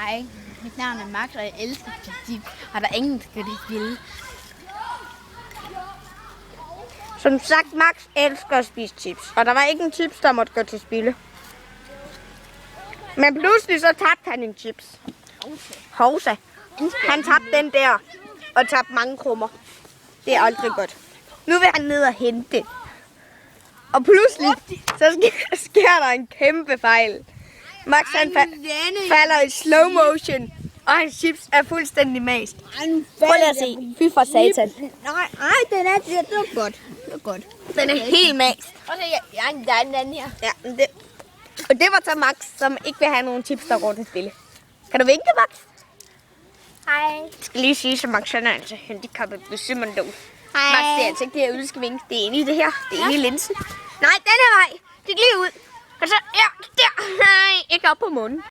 Hej, mit navn er Max, og jeg elsker chips. Og der er ingen, der skal det spille. Som sagt, Max elsker at spise chips. Og der var ikke en chips, der måtte gå til spilde. Men pludselig så tabte han en chips. Hovsa. Han tabte den der. Og tabte mange krummer. Det er aldrig godt. Nu vil han ned og hente det. Og pludselig så sker der en kæmpe fejl. Max han falder i slow motion. Og hans chips er fuldstændig mast. Prøv lige at se. Fy for satan. Nej, det er godt. Det er godt. Den er helt mast. Og der er den her. Ja, og det var så Max, som ikke vil have nogen chips, der går til spille. Kan du vinke, Max? Hej. Jeg skal lige sige, at Max er altså handicappet ved Simondog. Hej. Max, det er altså ikke det her øl, skal vinke. Det er inde i det her. Det er inde i linsen. Nej, den her vej. Det lige ud. Og så, ja, der. Nej, ikke op på munden.